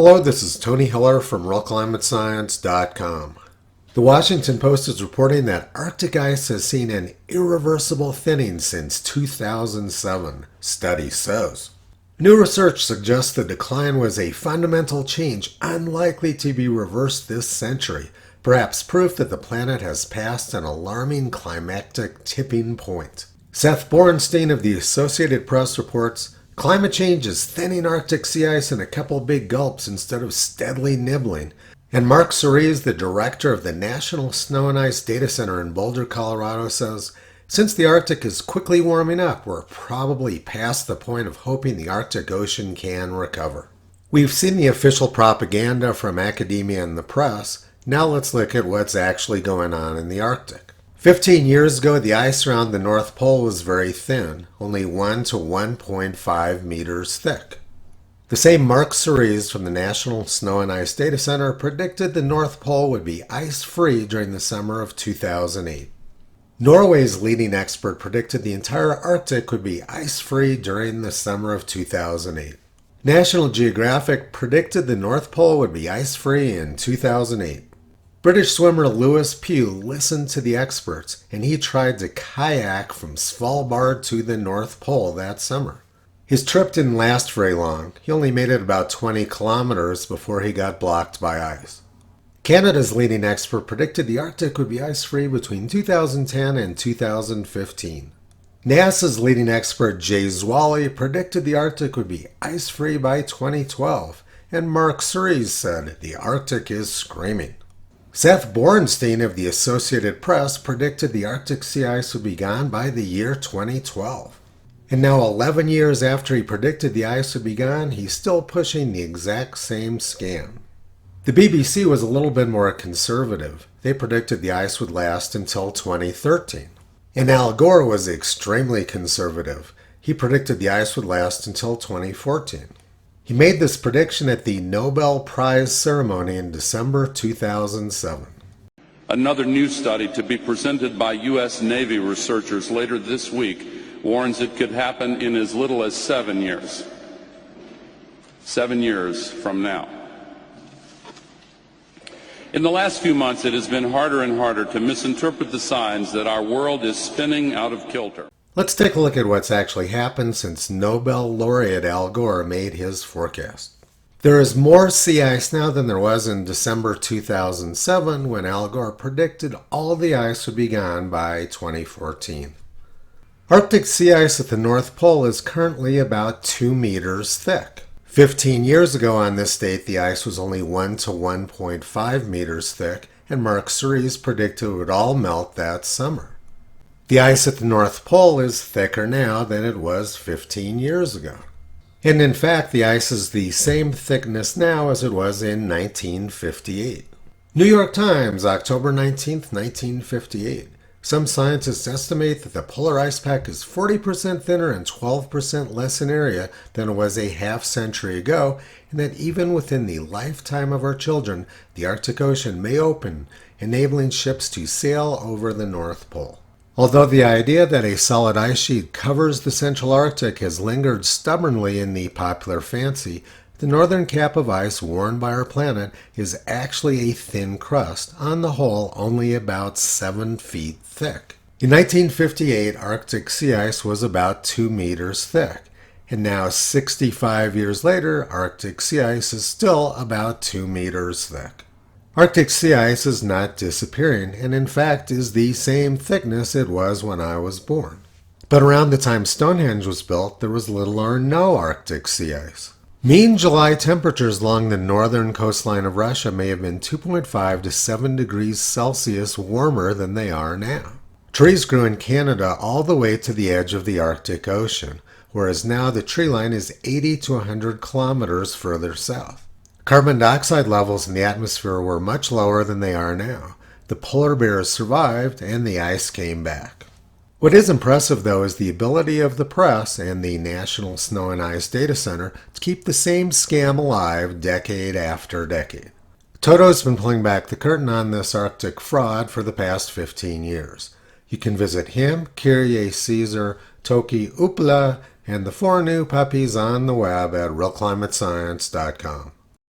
Hello, this is Tony Hiller from RealClimateScience.com. The Washington Post is reporting that Arctic ice has seen an irreversible thinning since 2007, study says. New research suggests the decline was a fundamental change unlikely to be reversed this century, perhaps proof that the planet has passed an alarming climactic tipping point. Seth Borenstein of the Associated Press reports, climate change is thinning Arctic sea ice in a couple big gulps instead of steadily nibbling. And Mark Cerise, the director of the National Snow and Ice Data Center in Boulder, Colorado, says, since the Arctic is quickly warming up, we're probably past the point of hoping the Arctic Ocean can recover. We've seen the official propaganda from academia and the press. Now let's look at what's actually going on in the Arctic. 15 years ago, the ice around the North Pole was very thin, only 1 to 1.5 meters thick. The same Mark Cerise from the National Snow and Ice Data Center predicted the North Pole would be ice-free during the summer of 2008. Norway's leading expert predicted the entire Arctic would be ice-free during the summer of 2008. National Geographic predicted the North Pole would be ice-free in 2008. British swimmer Lewis Pugh listened to the experts, and he tried to kayak from Svalbard to the North Pole that summer. His trip didn't last very long. He only made it about 20 kilometers before he got blocked by ice. Canada's leading expert predicted the Arctic would be ice-free between 2010 and 2015. NASA's leading expert Jay Zwally predicted the Arctic would be ice-free by 2012, and Mark Cerise said the Arctic is screaming. Seth Borenstein of the Associated Press predicted the Arctic sea ice would be gone by the year 2012. And now 11 years after he predicted the ice would be gone, he's still pushing the exact same scam. The BBC was a little bit more conservative. They predicted the ice would last until 2013. And Al Gore was extremely conservative. He predicted the ice would last until 2014. He made this prediction at the Nobel Prize ceremony in December 2007. Another new study to be presented by U.S. Navy researchers later this week warns it could happen in as little as 7 years. 7 years from now. In the last few months, it has been harder and harder to misinterpret the signs that our world is spinning out of kilter. Let's take a look at what's actually happened since Nobel laureate Al Gore made his forecast. There is more sea ice now than there was in December 2007 when Al Gore predicted all the ice would be gone by 2014. Arctic sea ice at the North Pole is currently about 2 meters thick. 15 years ago on this date, the ice was only 1 to 1.5 meters thick, and Mark Cerise predicted it would all melt that summer. The ice at the North Pole is thicker now than it was 15 years ago. And in fact, the ice is the same thickness now as it was in 1958. New York Times, October 19, 1958. Some scientists estimate that the polar ice pack is 40% thinner and 12% less in area than it was a half century ago, and that even within the lifetime of our children, the Arctic Ocean may open, enabling ships to sail over the North Pole. Although the idea that a solid ice sheet covers the central Arctic has lingered stubbornly in the popular fancy, the northern cap of ice worn by our planet is actually a thin crust, on the whole only about 7 feet thick. In 1958, Arctic sea ice was about 2 meters thick, and now 65 years later, Arctic sea ice is still about 2 meters thick. Arctic sea ice is not disappearing, and in fact is the same thickness it was when I was born. But around the time Stonehenge was built, there was little or no Arctic sea ice. Mean July temperatures along the northern coastline of Russia may have been 2.5 to 7 degrees Celsius warmer than they are now. Trees grew in Canada all the way to the edge of the Arctic Ocean, whereas now the tree line is 80 to 100 kilometers further south. Carbon dioxide levels in the atmosphere were much lower than they are now. The polar bears survived, and the ice came back. What is impressive, though, is the ability of the press and the National Snow and Ice Data Center to keep the same scam alive decade after decade. Toto's been pulling back the curtain on this Arctic fraud for the past 15 years. You can visit him, Kyrie Caesar, Toki Upla, and the 4 new puppies on the web at RealClimateScience.com.